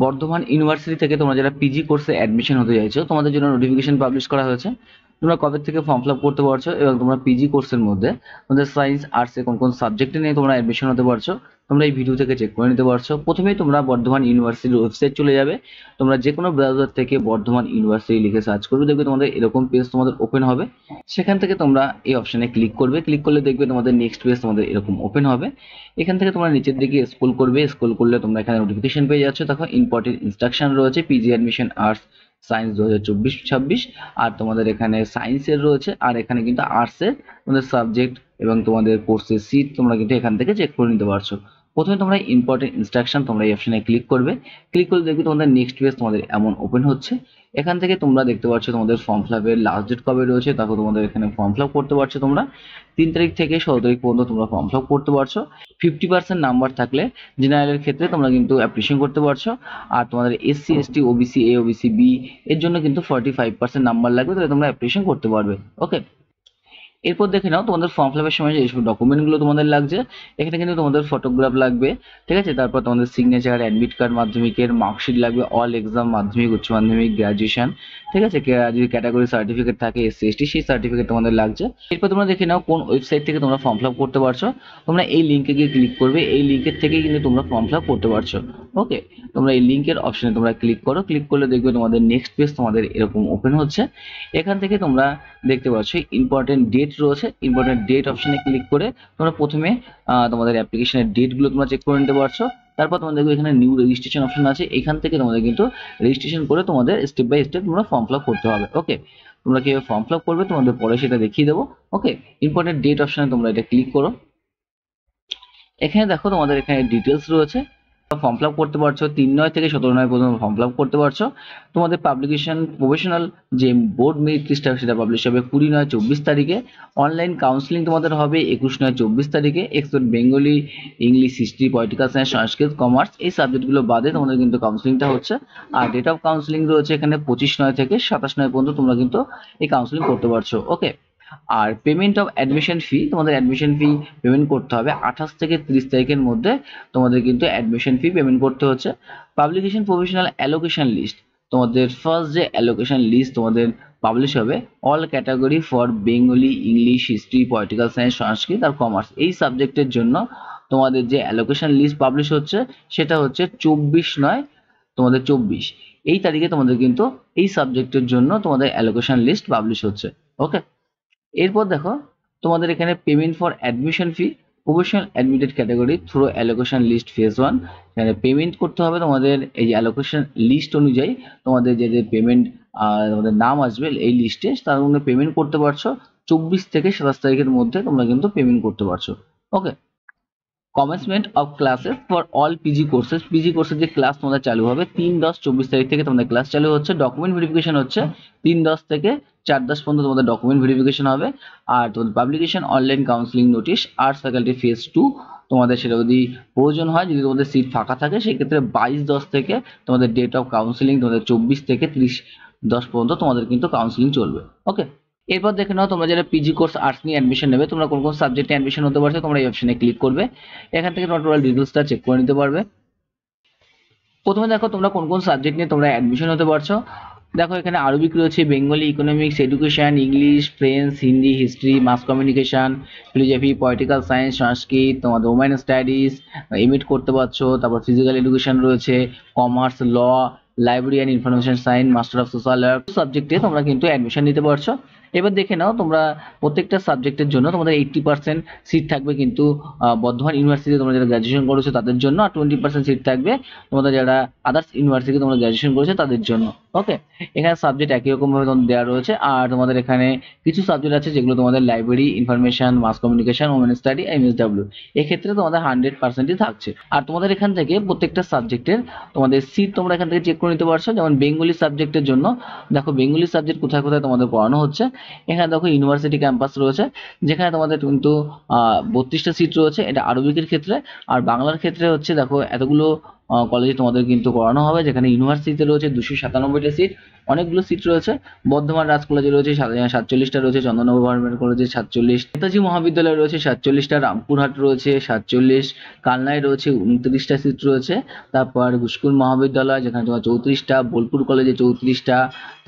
Bardhaman university থেকে তোমরা যারা পিজি কোর্সে অ্যাডমিশন হতে চাইছো তোমাদের জন্য নোটিফিকেশন পাবলিশ করা হয়েছে। তোমরা কবে থেকে ফর্ম ফিল আপ করতে পারছো এবং তোমরা পিজি কোর্সের মধ্যে তোমাদের সায়েন্স আর্টসে কোন কোন সাবজেক্টে নিয়ে তোমরা অ্যাডমিশন হতে পারছো তোমরা এই ভিডিও থেকে চেক করে নিতে পারছো। প্রথমেই তোমরা বর্ধমান ইউনিভার্সিটির ওয়েবসাইট চলে যাবে। তোমরা যে কোনো ব্রাউজার থেকে বর্ধমান ইউনিভার্সিটি লিখে সার্চ করবে, দেখবে তোমাদের এরকম পেজ তোমাদের ওপেন হবে। সেখান থেকে তোমরা এই অপশনে ক্লিক করবে, ক্লিক করলে দেখবে তোমাদের নেক্সট পেজ তোমাদের এরকম ওপেন হবে। এখান থেকে তোমরা নিচের দিকে স্ক্রল করবে, স্ক্রল করলে তোমরা এখানে নোটিফিকেশন পেয়ে যাচ্ছ। দেখো ইম্পর্টেন্ট ইনস্ট্রাকশন রয়েছে পিজি অ্যাডমিশন আর্টস সায়েন্স 2024-26, আর তোমাদের এখানে সায়েন্সের রয়েছে, আর এখানে কিন্তু আর্টসের তোমাদের সাবজেক্ট এবং তোমাদের কোর্সের সিট তোমরা কিন্তু এখান থেকে চেক করে নিতে পারছো। প্রথমে তোমরা ইম্পর্টেন্ট ইনস্ট্রাকশন তোমরা এই অপশনে ক্লিক করবে, ক্লিক করলে দেখবে তোমাদের নেক্সট পেজ তোমাদের এমন ওপেন হচ্ছে। এখান থেকে তোমরা দেখতে পাচ্ছ তোমাদের ফর্ম ফিল আপের লাস্ট ডেট কবে রয়েছে। তারপর তোমাদের এখানে ফর্ম ফিল আপ করতে পারছো তোমরা 3 তারিখ থেকে 16 তারিখ পর্যন্ত তোমরা ফর্ম ফিল আপ করতে পারছো। 50% নাম্বার থাকলে জেনারেলের ক্ষেত্রে তোমরা কিন্তু অ্যাপ্লিকেশন করতে পারছো। আর তোমাদের SC ST OBC A OBC B এর জন্য কিন্তু 45% নাম্বার লাগবে, তাহলে তোমরা অ্যাপ্লিকেশন করতে পারবে। ওকে, এরপর দেখে নাও তোমাদের ফর্ম ফিল আপের সময় যে এইসব ডকুমেন্টগুলো তোমাদের লাগছে। এখানে কিন্তু তোমাদের ফটোগ্রাফ লাগবে, ঠিক আছে। তারপর তোমাদের সিগনেচার, অ্যাডমিট কার্ড, মাধ্যমিকের মার্কশিট লাগবে, অল এক্সাম, মাধ্যমিক, উচ্চ মাধ্যমিক, গ্র্যাজুয়েশন, ঠিক আছে। যদি ক্যাটাগরি সার্টিফিকেট থাকে এসসি এসটি সেই সার্টিফিকেট তোমাদের লাগছে। এরপর তোমরা দেখে নাও কোন ওয়েবসাইট থেকে তোমরা ফর্ম ফিল আপ করতে পারছো। তোমরা এই লিঙ্কে গিয়ে ক্লিক করবে, এই লিঙ্কের থেকেই কিন্তু তোমরা ফর্ম ফিল আপ করতে পারছো। ওকে, তোমরা এই লিঙ্কের অপশনে তোমরা ক্লিক করো, ক্লিক করলে দেখবে তোমাদের নেক্সট পেজ তোমাদের এরকম ওপেন হচ্ছে। এখান থেকে তোমরা দেখতে পাচ্ছ ইম্পর্টেন্ট ডেট রয়েছে, ইম্পর্টেন্ট ডেট অপশনে ক্লিক করে তোমরা প্রথমে তোমাদের অ্যাপ্লিকেশনের ডেটগুলো তোমরা চেক করে নিতে পারছো। তারপর তোমরা দেখবে এখানে নিউ রেজিস্ট্রেশন অপশন আছে, এখান থেকে তোমাদের কিন্তু রেজিস্ট্রেশন করে তোমাদের স্টেপ বাই স্টেপ তোমরা ফর্ম ফিল আপ করতে হবে। ওকে, তোমরা কিভাবে ফর্ম ফিল আপ করবে তোমাদের পরে সেটা দেখিয়ে দেবো। ওকে, ইম্পর্টেন্ট ডেট অপশনে তোমরা এটা ক্লিক করো। এখানে দেখো তোমাদের এখানে ডিটেলস রয়েছে, ফর্ম ফিল আপ করতে পারছো 3/9 থেকে 17/9 পর্যন্ত ফর্ম ফিল আপ করতে পারছো। তোমাদের পাবলিকেশন প্রফেশনাল যে বোর্ড মেরিট লিস্ট সেটা পাবলিশ হবে 20/9-24 তারিখে। অনলাইন কাউন্সিলিং তোমাদের হবে 21/9-24 তারিখে। Expect Bengali, English, history, political science, Sanskrit, commerce এই সাবজেক্টগুলো বাদে তোমাদের কিন্তু কাউন্সিলিংটা হচ্ছে। আর ডেট অফ কাউন্সিলিং রয়েছে এখানে 25/9 থেকে 27/9 পর্যন্ত তোমরা কিন্তু এই কাউন্সিলিং করতে পারছো। ওকে, আর পেমেন্ট অফ অ্যাডমিশন ফি, তোমাদের অ্যাডমিশন ফি পেমেন্ট করতে হবে 28 থেকে 30 তারিখের মধ্যে তোমাদের কিন্তু অ্যাডমিশন ফি পেমেন্ট করতে হচ্ছে। পাবলিকেশন প্রফেশনাল অ্যালোকেশন লিস্ট, তোমাদের ফার্স্ট যে অ্যালোকেশন লিস্ট তোমাদের পাবলিশ হবে all category for Bengali, English, history, political science, Sanskrit আর কমার্স এই সাবজেক্টের জন্য তোমাদের যে অ্যালোকেশন লিস্ট পাবলিশ হচ্ছে সেটা হচ্ছে 24/9 এই তারিখে তোমাদের কিন্তু এই সাবজেক্টের জন্য তোমাদের অ্যালোকেশন লিস্ট পাবলিশ হচ্ছে। ওকে, এরপর দেখো তোমাদের এখানে payment for admission fee professional admitted category through allocation list phase 1, এখানে পেমেন্ট করতে হবে তোমাদের এই যে অ্যালোকেশন লিস্ট অনুযায়ী তোমাদের যে পেমেন্ট তোমাদের নাম আসবে এই লিস্টে তার মধ্যে পেমেন্ট করতে পারছো 24 থেকে 27 তারিখের মধ্যে তোমরা কিন্তু পেমেন্ট করতে পারছো। Okay, commencement of classes for all PG courses, PG কোর্সের যে ক্লাস তোমাদের চালু হবে 3/10-24 তারিখ থেকে তোমাদের ক্লাস চালু হচ্ছে। ডকুমেন্ট ভেরিফিকেশন হচ্ছে 3/10 থেকে 4/10 পর্যন্ত তোমাদের ডকুমেন্ট ভেরিফিকেশন হবে। আর তোমাদের publication online counselling notice arts faculty phase 2, তোমাদের সেটা যদি প্রয়োজন হয় যদি তোমাদের সিট ফাঁকা থাকে সেক্ষেত্রে 22/10 থেকে তোমাদের ডেট অফ কাউন্সিলিং তোমাদের 24 থেকে 30/10 পর্যন্ত তোমাদের কিন্তু কাউন্সিলিং চলবে। ওকে, এরপর দেখে নাও তোমরা যারা পিজি কোর্স আর্টস নিয়ে অ্যাডমিশন নেবে তোমরা কোন কোন সাবজেক্টে অ্যাডমিশন হতে পারছো তোমরা এই অপশনে ক্লিক করবে। এখান থেকে তোমরা টোটাল ডিটেলসটা চেক করে নিতে পারবে। প্রথমে দেখো তোমরা কোন কোন সাবজেক্ট নিয়ে তোমরা অ্যাডমিশন হতে পারছো। দেখো এখানে আরবিক রয়েছে, Bengali, economics, education, English, French, Hindi, history, mass communication, philosophy, political science, Sanskrit, তোমাদের ওমেন স্টাডিজ এমএড করতে পারছো। তারপর ফিজিক্যাল এডুকেশন রয়েছে, commerce, law, library and information science, master of social work সাবজেক্টে তোমরা কিন্তু অ্যাডমিশন নিতে পারছো। এবার দেখে নাও তোমরা প্রত্যেকটা সাবজেক্টের জন্য তোমাদের 80% সিট থাকবে কিন্তু বর্ধমান ইউনিভার্সিটি তোমরা যারা গ্র্যাজুয়েশন করেছো তাদের জন্য, আর 20% সিট থাকবে তোমাদের যারা আদার্স ইউনিভার্সিটি তোমরা গ্র্যাজুয়েশন করেছো তাদের জন্য। ওকে, এখানে সাবজেক্ট একই রকমভাবে তোমাদের দেওয়া রয়েছে। আর তোমাদের এখানে কিছু সাবজেক্ট আছে যেগুলো তোমাদের library, information, mass communication, women study, MSW এক্ষেত্রে তোমাদের 100%ই থাকছে। আর তোমাদের এখান থেকে প্রত্যেকটা সাবজেক্টের তোমাদের সিট তোমরা এখান থেকে চেক করে নিতে পারছো। যেমন বেঙ্গলি সাবজেক্টের জন্য দেখো বেঙ্গলি সাবজেক্ট কোথায় কোথায় তোমাদের পড়ানো হচ্ছে। এখানে দেখো ইউনিভার্সিটি ক্যাম্পাস রয়েছে যেখানে তোমাদের কিন্তু 32টা সিট রয়েছে, এটা আরবিকের ক্ষেত্রে। আর বাংলার ক্ষেত্রে হচ্ছে দেখো এতগুলো কলেজে তোমাদের কিন্তু করানো হবে, যেখানে ইউনিভার্সিটিতে রয়েছে 297টা সিট, অনেকগুলো সিট রয়েছে। বর্ধমান রাজ কলেজে রয়েছে 47টা রয়েছে, চন্দননগর গভর্নমেন্ট কলেজে 47, নেতাজি মহাবিদ্যালয়ে রয়েছে 47টা, রামপুরহাট রয়েছে 47, কালনায় রয়েছে 29টা সিট রয়েছে। তারপর ঘুষকুল মহাবিদ্যালয় যেখানে তোমার 34টা, বোলপুর কলেজে 34টা,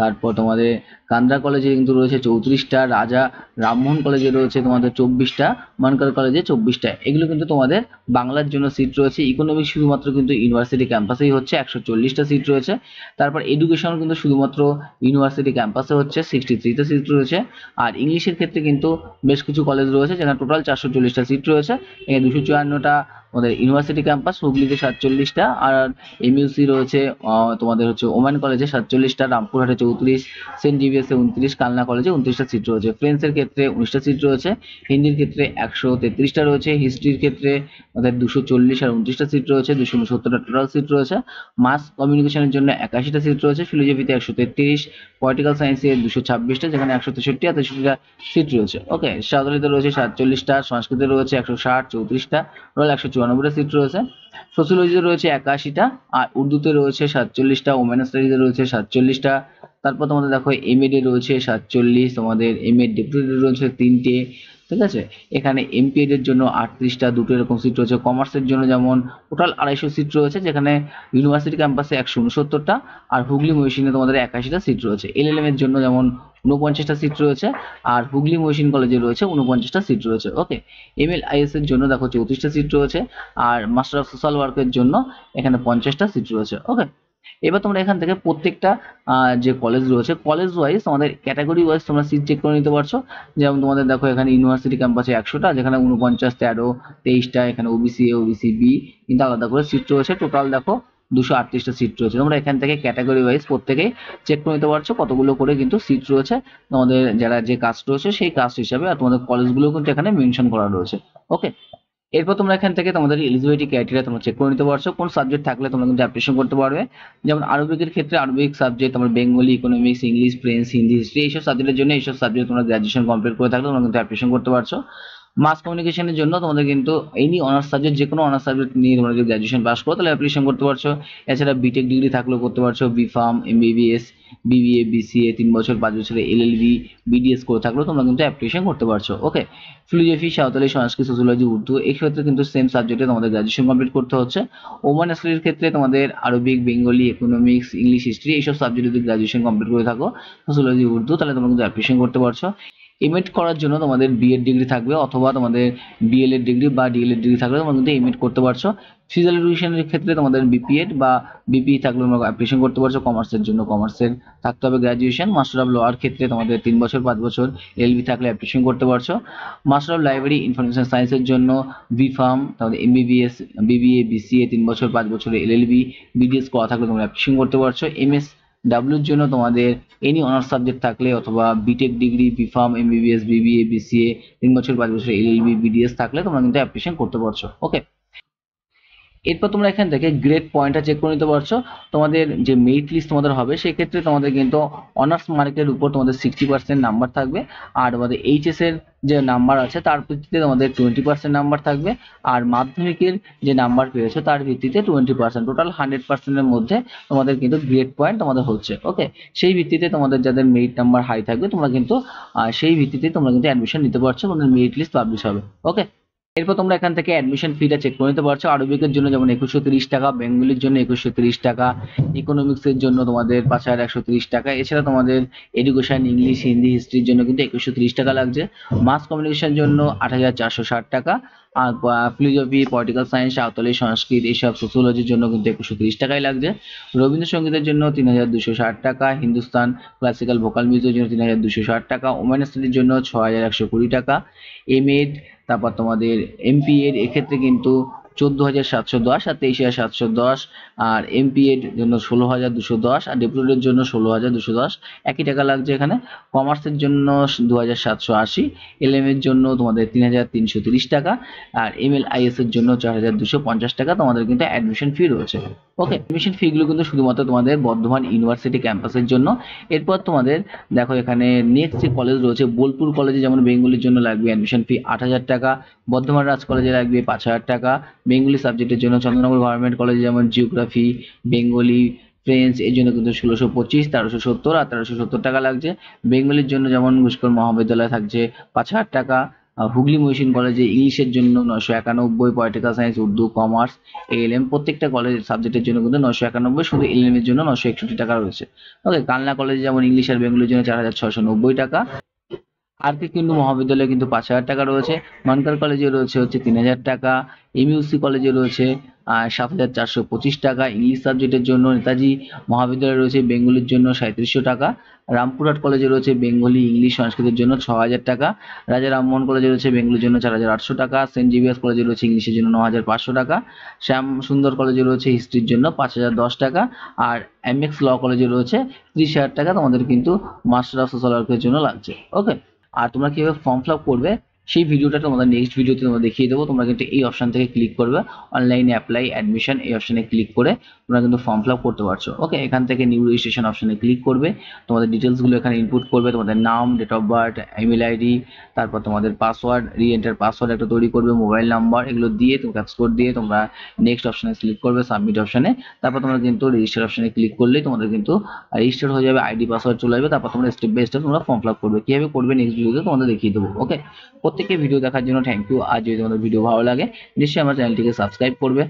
তারপর তোমাদের কান্দ্রা কলেজে কিন্তু রয়েছে 34টা, রাজা রামমোহন কলেজে রয়েছে তোমাদের 24টা, মানকার কলেজে 24টা। এগুলো কিন্তু তোমাদের বাংলার জন্য সিট রয়েছে। ইকোনমিক্স শুধুমাত্র কিন্তু ইউনিভার্সিটি ক্যাম্পাসেই হচ্ছে, 140টা সিট রয়েছে। তারপর এডুকেশন কিন্তু শুধুমাত্র ইউনিভার্সিটি ক্যাম্পাসে হচ্ছে, 63টা সিট রয়েছে। আর ইংলিশের ক্ষেত্রে কিন্তু বেশ কিছু কলেজ রয়েছে যেখানে টোটাল 440টা সিট রয়েছে। এখানে 254টা আমাদের ইউনিভার্সিটি ক্যাম্পাস, হুগলিতে 47টা, আর এমইউসি রয়েছে তোমাদের হচ্ছে ওম্যান কলেজে 47টা, রামপুরহাটে 34, সেন্ট জেভিয়ার্সে 29, কালনা কলেজে 29টা সিট রয়েছে। ফ্রেন্সের ক্ষেত্রে 19টা সিট রয়েছে, হিন্দির ক্ষেত্রে 133টা রয়েছে, হিস্ট্রির ক্ষেত্রে আমাদের 240 আর 29টা সিট রয়েছে, 269টা টোটাল সিট রয়েছে। মাস কমিউনিকেশনের জন্য 81টা সিট রয়েছে, ফিলোজফিতে 133, পলিটিক্যাল সায়েন্সে 226টা যেখানে 163 আর 63টা সিট রয়েছে। ওকে, সাঁওতালিতে রয়েছে 47টা, সংস্কৃতে রয়েছে 160, 34টা, টোটাল 194টা সিট রয়েছে। সোসিওলজিতে রয়েছে 81টা, আর উর্দুতে রয়েছে 47টা, ওমেন স্টাডিজে রয়েছে 47টা। তারপর তোমাদের দেখো এমএড এ রয়েছে 47, তোমাদের এমএড ডেপুটি রয়েছে 3টে, ঠিক আছে। এখানে এমপিএড এর জন্য 38টা, দুটো এরকম সিট রয়েছে। কমার্সের জন্য যেমন টোটাল 250 সিট রয়েছে যেখানে ইউনিভার্সিটি ক্যাম্পাসে 169টা, আর হুগলি মহিষিনে তোমাদের 81টা সিট রয়েছে। এলএলএম এর জন্য যেমন 49টা সিট রয়েছে, আর হুগলি মহিষিন কলেজে রয়েছে 49টা সিট রয়েছে। ওকে, এমএলআইএস এর জন্য দেখো 34টা সিট রয়েছে, আর মাস্টার অফ সোশ্যাল ওয়ার্কের জন্য এখানে 50টা সিট রয়েছে। ওকে, এবার তোমরা এখান থেকে প্রত্যেকটা যে কলেজ রয়েছে কলেজ ওয়াইজ তোমাদের ক্যাটাগরি ওয়াইজ তোমরা সিট চেক করে নিতে পারছো। যেমন তোমাদের দেখো এখানে ইউনিভার্সিটি ক্যাম্পাসে 100টা, যেখানে 49, 13, 23টা, এখানে ওবিসি এ, ওবিসি বি কিন্তু আলাদা করে সিট রয়েছে। টোটাল দেখো 238টা সিট রয়েছে। তোমরা এখান থেকে ক্যাটাগরি ওয়াইজ প্রত্যেকেই চেক করে নিতে পারছো কতগুলো করে কিন্তু সিট রয়েছে তোমাদের যারা যে কাস্ট রয়েছে সেই কাস্ট হিসাবে, আর তোমাদের কলেজগুলো কিন্তু এখানে মেনশন করা রয়েছে। ওকে, এরপর তোমরা এখান থেকে তোমাদের এলিজিবিলিটি ক্রাইটেরিয়া তোমরা চেক করে নিতে পারছো, কোন সাবজেক্ট থাকলে তোমরা কিন্তু অ্যাপ্লিকেশন করতে পারবে। যেমন আরবিকের ক্ষেত্রে আরবিক সাবজেক্ট, তোমার Bengali, economics, English, French, Hindi, history, এইসব সাবজেক্টের জন্য এইসব সাবজেক্ট তোমরা গ্র্যাজুয়েশন কমপ্লিট করে থাকলে তোমরা কিন্তু অ্যাপ্লিকেশন করতে পারছো। মাস কমিউনিকেশনের জন্য তোমাদের কিন্তু এনি অনার্স সাবজেক্ট, যে কোনো অনার্স সাবজেক্ট নিয়ে তোমরা যদি গ্র্যাজুয়েশন পাস করো তাহলে অ্যাপ্লিকেশন করতে পারছো। এছাড়া বিটেক ডিগ্রি থাকলেও করতে পারছো, B pharm, MBBS, BBA, BCA, 3 বছর 5 বছরের এলএলবি, বিডিএস করে থাকলেও তোমরা কিন্তু অ্যাপ্লিকেশন করতে পারছো। ওকে, ফিলোজফি, সাঁওতালি, সংস্কৃত, সোশিওলজি, উর্দু এই ক্ষেত্রে কিন্তু সেম সাবজেক্টে তোমাদের গ্র্যাজুয়েশন কমপ্লিট করতে হচ্ছে। ওমান স্টাডির ক্ষেত্রে তোমাদের Arabic, Bengali, economics, English, history এইসব সাবজেক্টে যদি গ্র্যাজুয়েশন কমপ্লিট করে থাকো, সোশিওলজি, উর্দু, তাহলে তোমরা কিন্তু অ্যাপ্লিকেশন করতে পারছো। এমএড করার জন্য তোমাদের বিএড ডিগ্রি থাকবে, অথবা তোমাদের বিএলএড ডিগ্রি বা ডিএলএড ডিগ্রি থাকলে তোমরা কিন্তু এমএড করতে পারছো। ফিজিক্যাল এডুকেশনের ক্ষেত্রে তোমাদের বিপিএড বা বিপিই থাকলে তোমরা অ্যাপ্লিকেশন করতে পারছো। কমার্সের জন্য কমার্সের থাকতে হবে গ্র্যাজুয়েশন। মাস্টার অফ লর ক্ষেত্রে তোমাদের 3 বছর 5 বছর এলবি থাকলে অ্যাপ্লিকেশন করতে পারছো। মাস্টার অফ লাইব্রেরি ইনফরমেশন সায়েন্সের জন্য বি ফার্ম, তাহলে এমবিবিএস, বিবিএ, বিসিএ 3 বছর 5 বছরের এলএলবি, বিডিএস করা থাকলে তোমরা অ্যাপ্লিকেশন করতে পারছো। এমএস ডাব্লিউর জন্য তোমাদের এনি অনার্স সাবজেক্ট থাকলে, অথবা BTech degree, B pharm, MBBS, BBA, BCA 3 বছর 5 বছর এলএলবি, বিডিএস থাকলে তোমরা কিন্তু অ্যাপ্লিকেশন করতে পারছো। ওকে, এরপর তোমরা এখান থেকে গ্রেড পয়েন্টটা চেক করে নিতে পারছো। তোমাদের যে মেরিট লিস্ট তোমাদের হবে সেক্ষেত্রে তোমাদের কিন্তু অনার্স মার্কের উপর তোমাদের 60% নাম্বার থাকবে, আর তোমাদের এইচএস এর যে নাম্বার আছে তার ভিত্তিতে তোমাদের 20% নাম্বার থাকবে, আর মাধ্যমিকের যে নাম্বার পেয়েছো তার ভিত্তিতে 20%, টোটাল 100%-এর মধ্যে তোমাদের কিন্তু গ্রেড পয়েন্ট তোমাদের হচ্ছে। ওকে, সেই ভিত্তিতে তোমাদের যাদের মেরিট নাম্বার হাই থাকবে তোমরা কিন্তু সেই ভিত্তিতে তোমরা কিন্তু অ্যাডমিশন নিতে পারছো, তোমাদের মেরিট লিস্ট পাবলিশ হবে। ওকে, এরপর তোমরা এখান থেকে অ্যাডমিশন ফিটা চেক করে নিতে পারছো। আরবিকের জন্য যেমন 2130 টাকা, বেঙ্গলির জন্য 2130 টাকা, ইকোনমিক্সের জন্য তোমাদের 5130 টাকা। এছাড়া তোমাদের এডুকেশন, ইংলিশ, হিন্দি, হিস্ট্রির জন্য কিন্তু 2130 টাকা লাগছে। মাস কমিউনিকেশনের জন্য 8460 টাকা, আর ফিলোজফি, পলিটিক্যাল সায়েন্স, সাঁওতালি, সংস্কৃত এইসব সোশিওলজির জন্য কিন্তু 2130 টাকাই লাগছে। রবীন্দ্রসঙ্গীতের জন্য 3260 টাকা, হিন্দুস্তান ক্লাসিক্যাল ভোকাল মিউজিকের জন্য 3260 টাকা, ওমেন স্টাডির জন্য 6120 টাকা, এমএড, তারপর তোমাদের এমপি এর এক্ষেত্রে কিন্তু 14,710 আর 23,710, আর এমপি এর জন্য 16,210, আর ডেপুটের জন্য 16,210 একই টাকা লাগছে এখানে। কমার্সের জন্য 2,780, এলএম এর জন্য তোমাদের 3,330 টাকা, আর এমএলআইএস এর জন্য 4,250 টাকা তোমাদের কিন্তু অ্যাডমিশন ফি রয়েছে। ওকে, অ্যাডমিশন ফি গুলো কিন্তু শুধুমাত্র তোমাদের বর্ধমান ইউনিভার্সিটি ক্যাম্পাসের জন্য। এরপর তোমাদের দেখো এখানে নেক্সট যে কলেজ রয়েছে, বোলপুর কলেজে যেমন বেঙ্গলির জন্য লাগবে অ্যাডমিশন ফি 8,000 টাকা, বর্ধমান রাজ কলেজে লাগবে 5,000 টাকা, বেঙ্গলি সাবজেক্টের জন্য চন্দননগর গভর্নমেন্ট কলেজে যেমন জিওগ্রাফি, বেঙ্গলি, ফ্রেঞ্চ এর জন্য কিন্তু 1625, 1370 আর 1370 টাকা লাগছে। বেঙ্গলির জন্য যেমন ঘুষকর মহাবিদ্যালয় থাকছে 5000 টাকা। হুগলি মহসিন কলেজে ইংলিশের জন্য 991, পলিটিক্যাল সায়েন্স, উর্দু, কমার্স, এএলএম প্রত্যেকটা কলেজ সাবজেক্টের জন্য কিন্তু 991, শুধু এলএম এর জন্য 961 টাকা রয়েছে। ওকে, কালনা কলেজে যেমন ইংলিশ আর বেঙ্গলির জন্য 4690 টাকা। আর কে কিন্তু মহাবিদ্যালয়ে কিন্তু 5000 টাকা রয়েছে। মানকার কলেজে রয়েছে হচ্ছে 3000 টাকা। এমইউসি কলেজে রয়েছে 7425 টাকা। ইংলিশ সাবজেক্টের জন্য নেতাজি মহাবিদ্যালয়ে রয়েছে বেঙ্গলির জন্য 3700 টাকা। রামপুরহাট কলেজে রয়েছে বেঙ্গলি, ইংলিশ, সংস্কৃতের জন্য 6000 টাকা। রাজা রামমোহন কলেজে রয়েছে বেঙ্গলির জন্য 4800 টাকা। সেন্ট জেভিয়ার্স কলেজে রয়েছে ইংলিশের জন্য 9500 টাকা। শ্যাম সুন্দর কলেজে রয়েছে হিস্ট্রির জন্য 5010 টাকা। আর এমএক্স ল কলেজে রয়েছে 30,000 টাকা। তোমাদের কিন্তু মাস্টার অফ সোশ্যাল ওয়ার্কের জন্য লাগছে। ওকে, আর তোমরা কিভাবে ফর্ম ফিল আপ করবে সেই ভিডিওটা তোমাদের নেক্সট ভিডিওতে তোমরা দেখিয়ে দেবো। তোমরা কিন্তু এই অপশন থেকে ক্লিক করবে, অনলাইনে অ্যাপ্লাই অ্যাডমিশন এই অপশনে ক্লিক করে তোমরা কিন্তু ফর্ম ফিল আপ করতে পারছো। ওকে, এখান থেকে নিউ রেজিস্ট্রেশন অপশনে ক্লিক করবে, তোমাদের ডিটেলসগুলো এখানে ইনপুট করবে, তোমাদের নাম, date of birth, email ID, তারপর তোমাদের পাসওয়ার্ড, রিএন্টার পাসওয়ার্ড একটা তৈরি করবে, মোবাইল নাম্বার, এগুলো দিয়ে তুমি ক্যাপস কোড দিয়ে তোমরা নেক্সট অপশনে ক্লিক করবে, সাবমিট অপশনে। তারপর তোমরা কিন্তু রেজিস্টার অপশনে ক্লিক করলেই তোমাদের কিন্তু রেজিস্টার হয়ে যাবে, আইডি পাসওয়ার্ড চলে যাবে। তারপর তোমরা স্টেপ বাই স্টেপ তোমরা ফর্ম ফিল আপ করবে, কীভাবে করবে নেক্সট ভিডিওতে তোমাদের দেখিয়ে দেবো। ওকে, প্রত্যেককে ভিডিও দেখার জন্য থ্যাংক ইউ। আর যদি তোমাদের ভিডিও ভালো লাগে নিশ্চয়ই আমার চ্যানেলটিকে সাবস্ক্রাইব করবে।